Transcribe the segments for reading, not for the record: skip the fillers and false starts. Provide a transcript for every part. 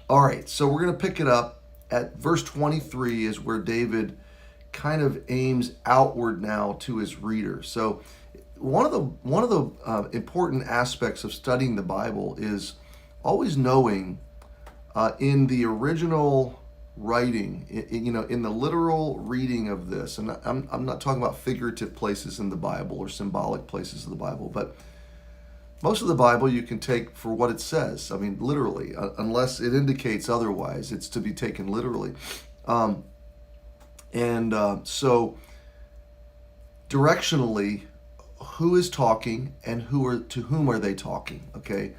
All right, so we're going to pick it up at verse 23 is where David kind of aims outward now to his reader. So one of the important aspects of studying the Bible is always knowing in the original writing, in the literal reading of this, and I'm not talking about figurative places in the Bible or symbolic places of the Bible, but most of the Bible you can take for what it says. I mean, literally, unless it indicates otherwise, it's to be taken literally. So directionally, who is talking and to whom are they talking? Okay,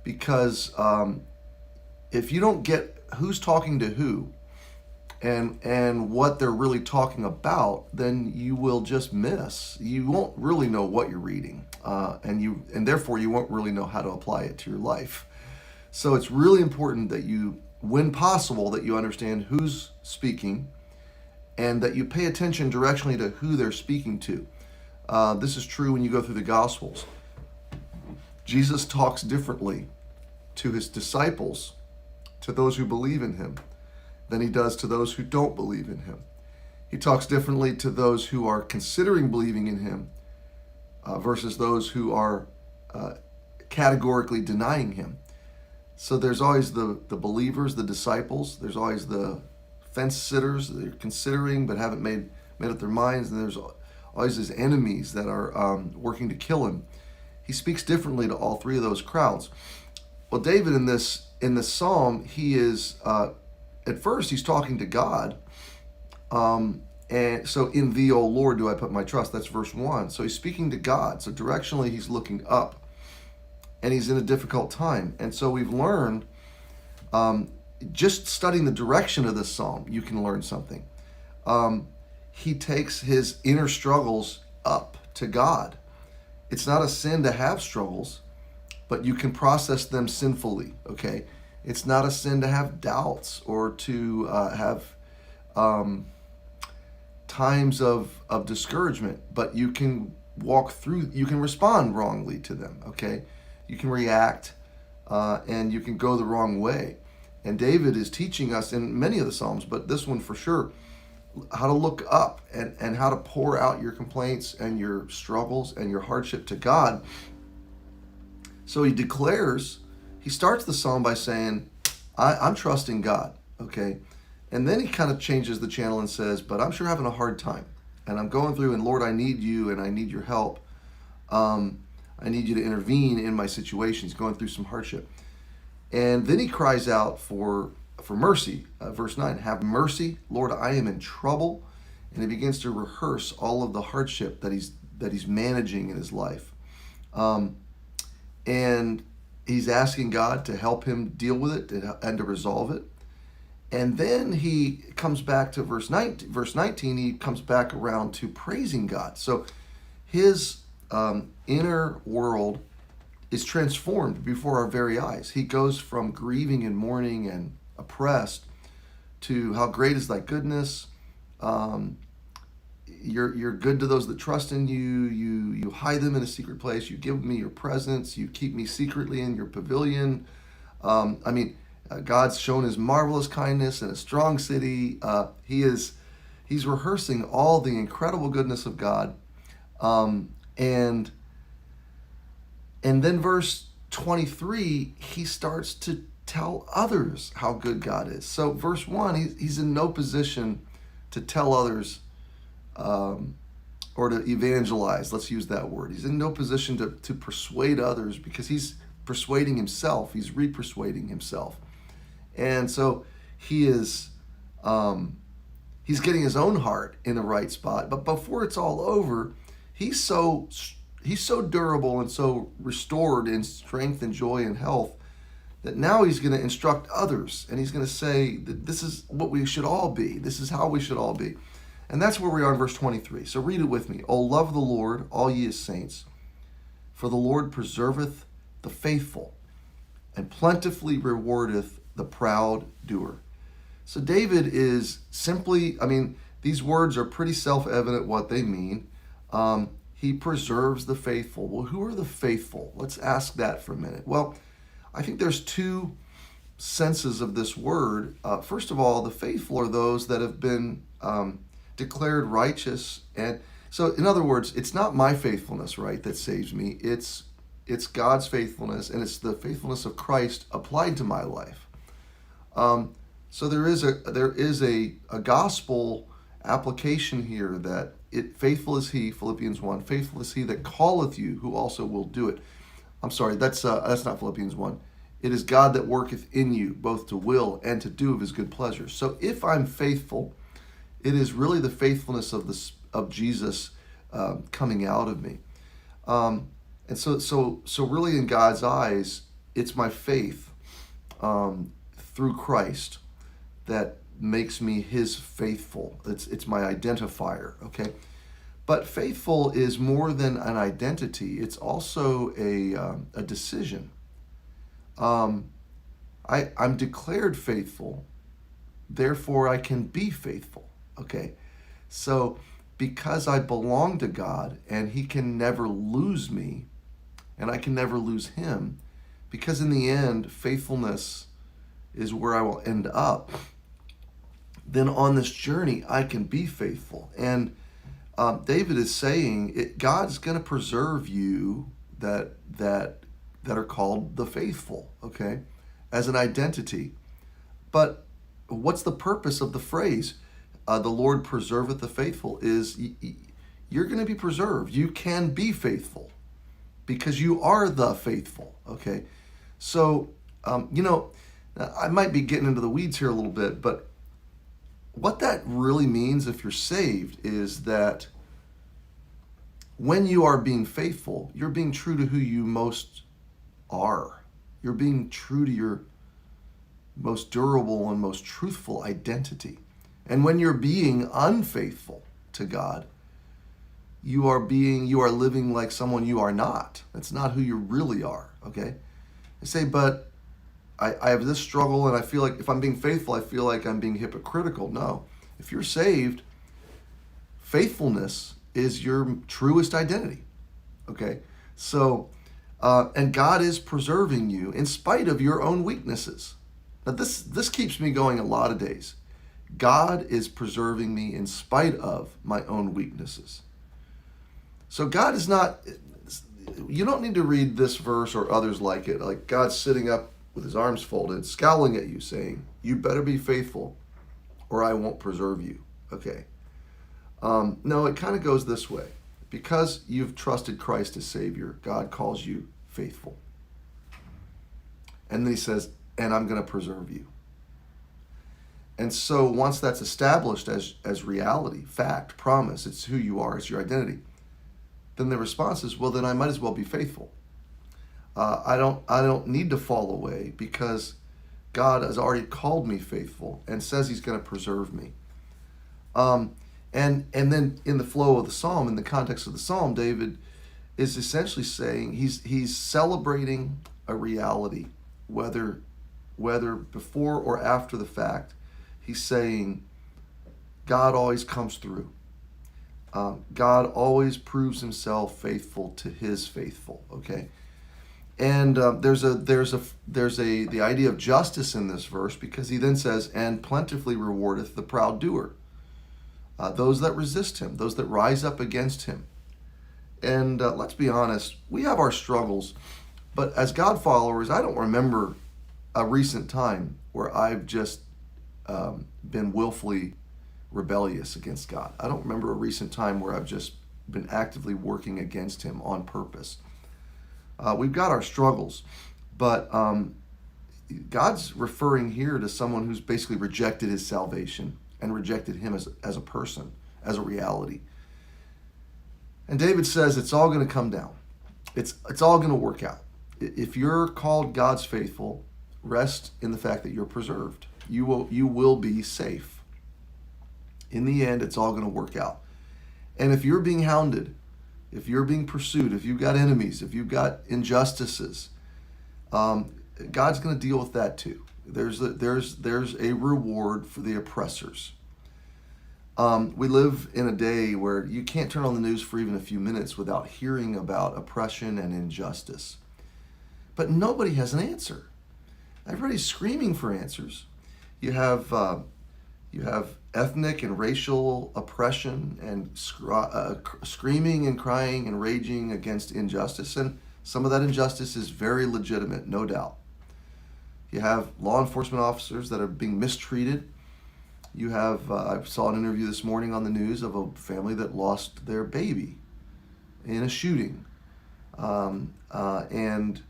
because if you don't get who's talking to who and what they're really talking about, then you will just miss. You won't really know what you're reading, and therefore you won't really know how to apply it to your life. So it's really important that you, when possible, that you understand who's speaking, and that you pay attention directionally to who they're speaking to. This is true when you go through the Gospels. Jesus talks differently to his disciples, to those who believe in him, than he does to those who don't believe in him. He talks differently to those who are considering believing in him versus those who are categorically denying him. So there's always the believers, the disciples. There's always the fence sitters that are considering but haven't made up their minds. And there's always his enemies that are working to kill him. He speaks differently to all three of those crowds. Well, David in this psalm, he is at first he's talking to God, and so in thee, O Lord, do I put my trust. That's verse 1. So he's speaking to God. So directionally, he's looking up, and he's in a difficult time. And so we've learned, just studying the direction of this psalm, you can learn something. He takes his inner struggles up to God. It's not a sin to have struggles, but you can process them sinfully, okay? It's not a sin to have doubts or to have times of discouragement, but you can you can respond wrongly to them, okay? You can react and you can go the wrong way. And David is teaching us in many of the Psalms, but this one for sure, how to look up and how to pour out your complaints and your struggles and your hardship to God. So he starts the psalm by saying, I'm trusting God, okay? And then he kind of changes the channel and says, but I'm sure having a hard time. And I'm going through, and Lord, I need you, and I need your help. I need you to intervene in my situation. He's going through some hardship. And then he cries out for mercy. Verse 9, have mercy, Lord, I am in trouble. And he begins to rehearse all of the hardship that he's managing in his life. And he's asking God to help him deal with it and to resolve it. And then he comes back to verse 19, he comes back around to praising God. So his inner world is transformed before our very eyes. He goes from grieving and mourning and oppressed to how great is thy goodness. You're good to those that trust in you. You hide them in a secret place. You give me your presence. You keep me secretly in your pavilion. God's shown his marvelous kindness in a strong city. He's rehearsing all the incredible goodness of God. And then verse 23, he starts to tell others how good God is. So verse 1, he's in no position to tell others or to evangelize. Let's use that word. He's in no position to persuade others because he's persuading himself. He's re-persuading himself. And so he's getting his own heart in the right spot. But before it's all over, he's so durable and so restored in strength and joy and health that now he's going to instruct others, and he's going to say that this is what we should all be. This is how we should all be. And that's where we are in verse 23. So read it with me. O love the Lord, all ye his saints, for the Lord preserveth the faithful, and plentifully rewardeth the proud doer. So David is simply, these words are pretty self-evident what they mean. He preserves the faithful. Well, who are the faithful? Let's ask that for a minute. Well, I think there's two senses of this word. First of all, the faithful are those that have been declared righteous. And so, in other words, it's not my faithfulness, right, that saves me. It's God's faithfulness, and it's the faithfulness of Christ applied to my life. So there is a gospel application here that faithful is he, Philippians 1, faithful is he that calleth you, who also will do it. I'm sorry, that's not Philippians 1. It is God that worketh in you, both to will and to do of his good pleasure. So if I'm faithful, it is really the faithfulness of Jesus coming out of me. And so really in God's eyes, it's my faith through Christ that makes me his faithful. It's my identifier, okay? But faithful is more than an identity. It's also a decision. I'm declared faithful, therefore I can be faithful, okay? So because I belong to God and he can never lose me and I can never lose him, because in the end, faithfulness is where I will end up, then on this journey, I can be faithful. And David is saying God's going to preserve you that are called the faithful, okay, as an identity. But what's the purpose of the phrase, the Lord preserveth the faithful, is you're going to be preserved. You can be faithful because you are the faithful, okay? So, I might be getting into the weeds here a little bit, but what that really means if you're saved is that when you are being faithful, you're being true to who you most are. You're being true to your most durable and most truthful identity. And when you're being unfaithful to God, you are living like someone you are not. That's not who you really are, okay? I say, but I have this struggle and I feel like if I'm being faithful, I feel like I'm being hypocritical. No. If you're saved, faithfulness is your truest identity, okay? So, and God is preserving you in spite of your own weaknesses. Now, this keeps me going a lot of days. God is preserving me in spite of my own weaknesses. So God is not, you don't need to read this verse or others like it, like God's sitting up with his arms folded, scowling at you, saying, you better be faithful or I won't preserve you, okay? No, it kind of goes this way. Because you've trusted Christ as Savior, God calls you faithful. And then he says, and I'm going to preserve you. And so once that's established as reality, fact, promise, it's who you are, it's your identity, then the response is, well, then I might as well be faithful. I don't need to fall away because God has already called me faithful and says he's going to preserve me. And then in the flow of the psalm, in the context of the psalm, David is essentially saying he's celebrating a reality, whether before or after the fact. He's saying God always comes through. God always proves himself faithful to his faithful. Okay, and there's the idea of justice in this verse, because he then says, "And plentifully rewardeth the proud doer." Those that resist him, those that rise up against him. And let's be honest, we have our struggles, but as God followers, I don't remember a recent time where I've just been willfully rebellious against God. I don't remember a recent time where I've just been actively working against him on purpose. We've got our struggles, but God's referring here to someone who's basically rejected his salvation and rejected him as a person, as a reality. And David says it's all going to come down. It's all going to work out. If you're called God's faithful, rest in the fact that you're preserved. You will be safe. In the end, it's all going to work out. And if you're being hounded, if you're being pursued, if you've got enemies, if you've got injustices, God's going to deal with that too. There's a reward for the oppressors. We live in a day where you can't turn on the news for even a few minutes without hearing about oppression and injustice. But nobody has an answer. Everybody's screaming for answers. You have ethnic and racial oppression and screaming and crying and raging against injustice, and some of that injustice is very legitimate, no doubt. You have law enforcement officers that are being mistreated. You have, I saw an interview this morning on the news of a family that lost their baby in a shooting. And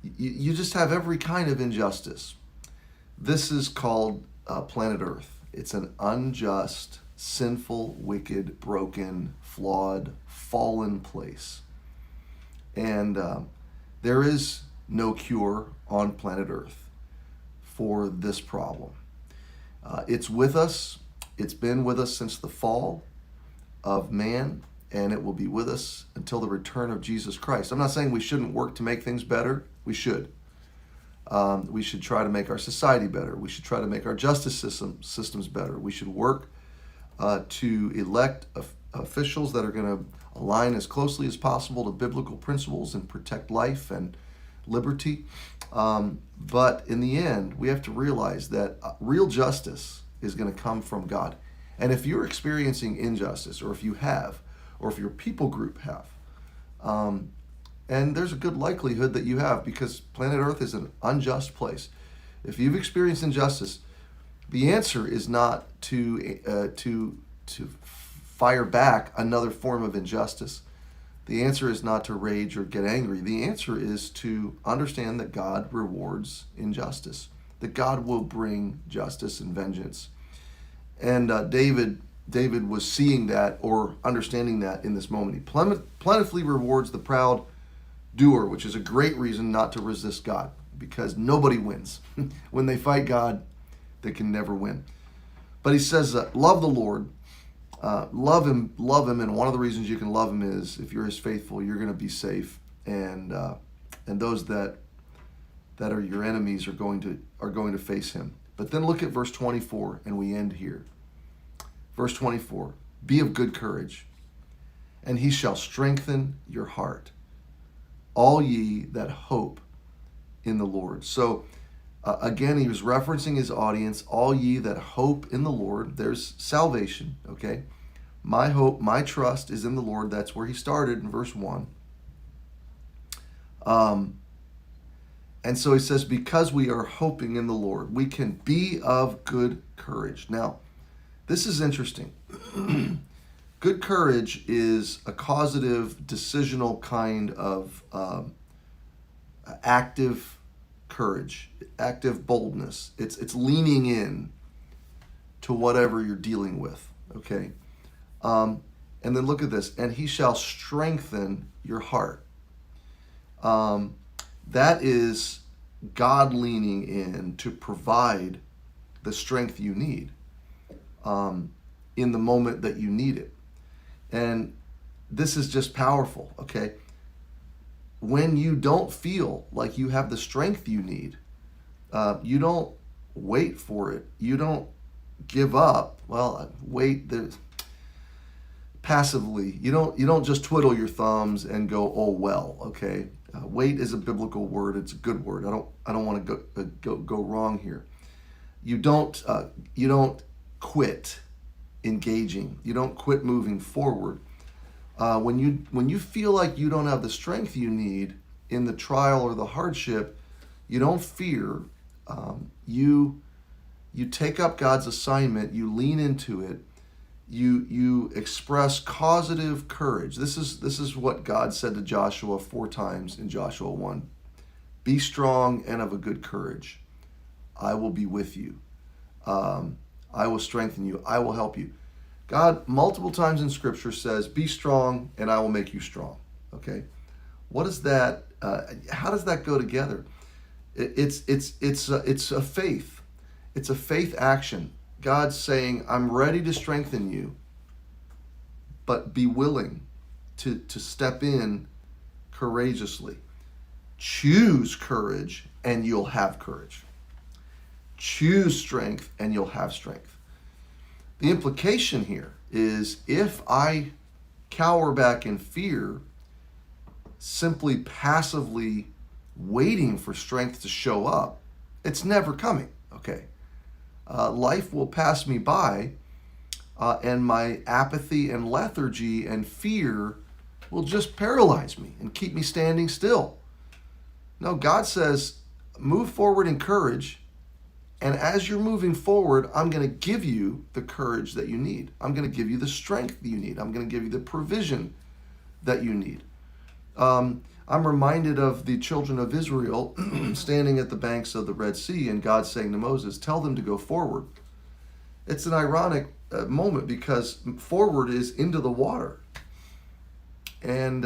you just have every kind of injustice. This is called planet Earth. It's an unjust, sinful, wicked, broken, flawed, fallen place. And there is no cure on planet Earth for this problem. It's with us. It's been with us since the fall of man, and it will be with us until the return of Jesus Christ. I'm not saying we shouldn't work to make things better. We should. We should try to make our society better. We should try to make our justice systems better. We should work to elect officials that are going to align as closely as possible to biblical principles and protect life and liberty. But in the end, we have to realize that real justice is going to come from God. And if you're experiencing injustice, or if you have, or if your people group have, and there's a good likelihood that you have, because planet Earth is an unjust place. If you've experienced injustice, the answer is not to fire back another form of injustice. The answer is not to rage or get angry. The answer is to understand that God rewards injustice, that God will bring justice and vengeance. And David was seeing that, or understanding that in this moment. He plentifully rewards the proud doer, which is a great reason not to resist God, because nobody wins. When they fight God, they can never win. But he says, love the Lord. Love him, and one of the reasons you can love him is if you're his faithful, you're going to be safe, and those that are your enemies are going to face him. But then look at verse 24, and we end here. Verse 24: be of good courage, and he shall strengthen your heart, all ye that hope in the Lord. So again, he was referencing his audience, all ye that hope in the Lord. There's salvation, okay? My hope, my trust is in the Lord. That's where he started in verse 1. And so he says, because we are hoping in the Lord, we can be of good courage. Now, this is interesting. Good courage is a causative, decisional kind of active courage, active boldness. It's leaning in to whatever you're dealing with, okay? And then look at this, and he shall strengthen your heart. That is God leaning in to provide the strength you need in the moment that you need it. And this is just powerful, okay? When you don't feel like you have the strength you need, you don't wait for it. You don't give up. Well, wait passively. You don't just twiddle your thumbs and go, oh well, okay? Wait is a biblical word. It's a good word. I don't want to go wrong here. You don't quit engaging. You don't quit moving forward. When you feel like you don't have the strength you need in the trial or the hardship, you don't fear. You take up God's assignment. You lean into it. You express causative courage. This is what God said to Joshua 4 times in Joshua 1. Be strong and of a good courage. I will be with you. I will strengthen you. I will help you. God multiple times in Scripture says, be strong and I will make you strong. Okay? What is that? How does that go together? It's a faith. It's a faith action. God's saying, I'm ready to strengthen you, but be willing to step in courageously. Choose courage and you'll have courage. Choose strength and you'll have strength. The implication here is if I cower back in fear, simply passively waiting for strength to show up, It's never coming, okay? Life will pass me by, and my apathy and lethargy and fear will just paralyze me and keep me standing still. No, God says, move forward in courage, and as you're moving forward, I'm going to give you the courage that you need. I'm going to give you the strength that you need. I'm going to give you the provision that you need. I'm reminded of the children of Israel standing at the banks of the Red Sea, and God saying to Moses, tell them to go forward. It's an ironic moment, because forward is into the water. And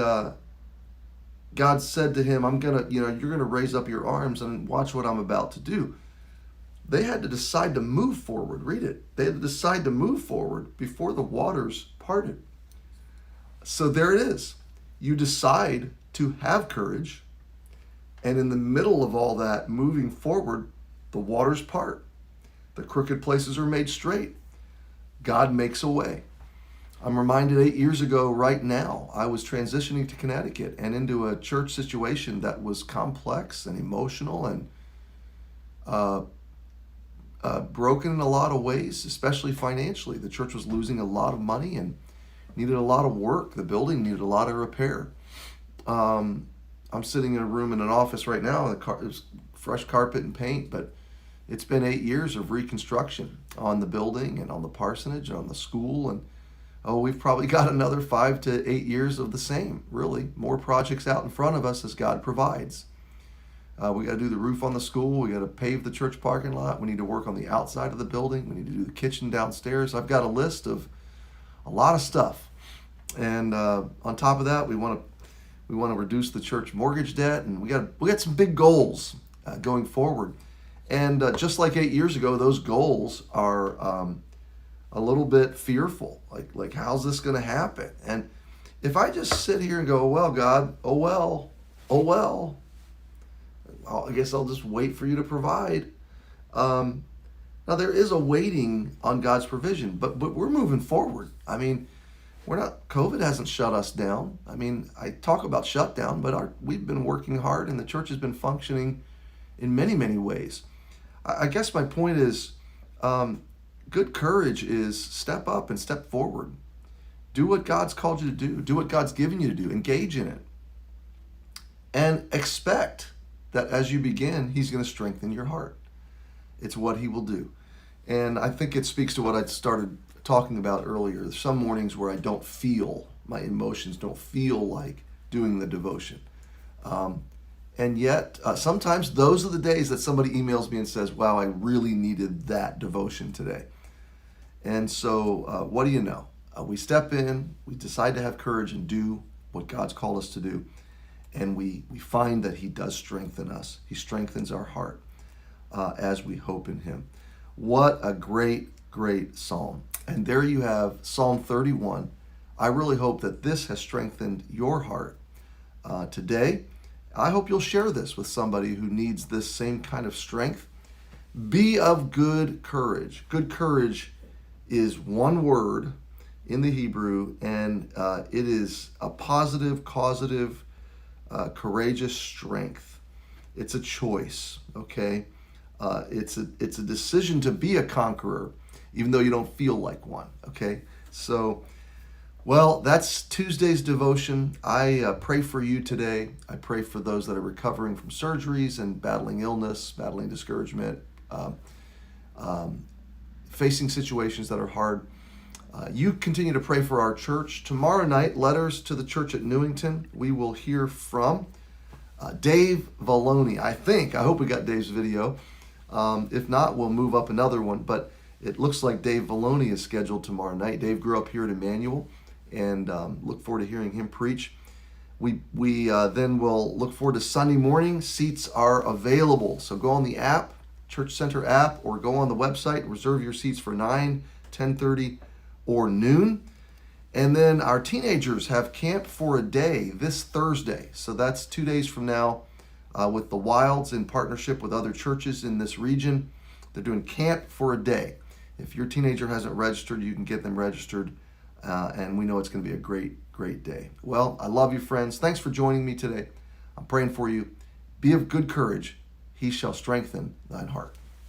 God said to him, you're going to raise up your arms and watch what I'm about to do. They had to decide to move forward. Read it. They had to decide to move forward before the waters parted. So there it is. You decide to have courage, and in the middle of all that moving forward, the waters part. The crooked places are made straight. God makes a way. I'm reminded 8 years ago right now, I was transitioning to Connecticut and into a church situation that was complex and emotional and broken in a lot of ways, especially financially. The church was losing a lot of money and needed a lot of work. The building needed a lot of repair. I'm sitting in a room in an office right now, there's fresh carpet and paint, but it's been 8 years of reconstruction on the building and on the parsonage and on the school, and we've probably got another 5 to 8 years of the same, really. More projects out in front of us as God provides. We got to do the roof on the school. We got to pave the church parking lot. We need to work on the outside of the building. We need to do the kitchen downstairs. I've got a list of a lot of stuff. And on top of that, we want to reduce the church mortgage debt, and we got some big goals going forward. And just like 8 years ago, those goals are a little bit fearful. Like how's this going to happen? And if I just sit here and go, oh, well, God, oh well, I guess I'll just wait for you to provide. Now there is a waiting on God's provision, but we're moving forward. I mean, COVID hasn't shut us down. I mean, I talk about shutdown, but we've been working hard, and the church has been functioning in many, many ways. I guess my point is, good courage is step up and step forward. Do what God's called you to do. Do what God's given you to do. Engage in it. And expect that as you begin, He's going to strengthen your heart. It's what He will do. And I think it speaks to what I started talking about earlier. There's some mornings where my emotions don't feel like doing the devotion. And yet, sometimes those are the days that somebody emails me and says, wow, I really needed that devotion today. And so what do you know? We step in, we decide to have courage and do what God's called us to do. And we find that He does strengthen us. He strengthens our heart as we hope in Him. What a great, great psalm. And there you have Psalm 31. I really hope that this has strengthened your heart today. I hope you'll share this with somebody who needs this same kind of strength. Be of good courage. Good courage is one word in the Hebrew, and it is a positive, causative, courageous strength. It's a choice, okay? It's a decision to be a conqueror, even though you don't feel like one, okay? So, well, that's Tuesday's devotion. I pray for you today. I pray for those that are recovering from surgeries and battling illness, battling discouragement, facing situations that are hard. You continue to pray for our church. Tomorrow night, Letters to the Church at Newington, we will hear from Dave Valloni. I hope we got Dave's video. If not, we'll move up another one. But it looks like Dave Valloni is scheduled tomorrow night. Dave grew up here at Emmanuel, and look forward to hearing him preach. We then will look forward to Sunday morning. Seats are available. So go on the app, Church Center app, or go on the website, reserve your seats for 9, 10:30, or noon. And then our teenagers have Camp for a Day this Thursday. So that's 2 days from now with the Wilds in partnership with other churches in this region. They're doing Camp for a Day. If your teenager hasn't registered, you can get them registered. And we know it's going to be a great, great day. Well, I love you, friends. Thanks for joining me today. I'm praying for you. Be of good courage. he shall strengthen thine heart.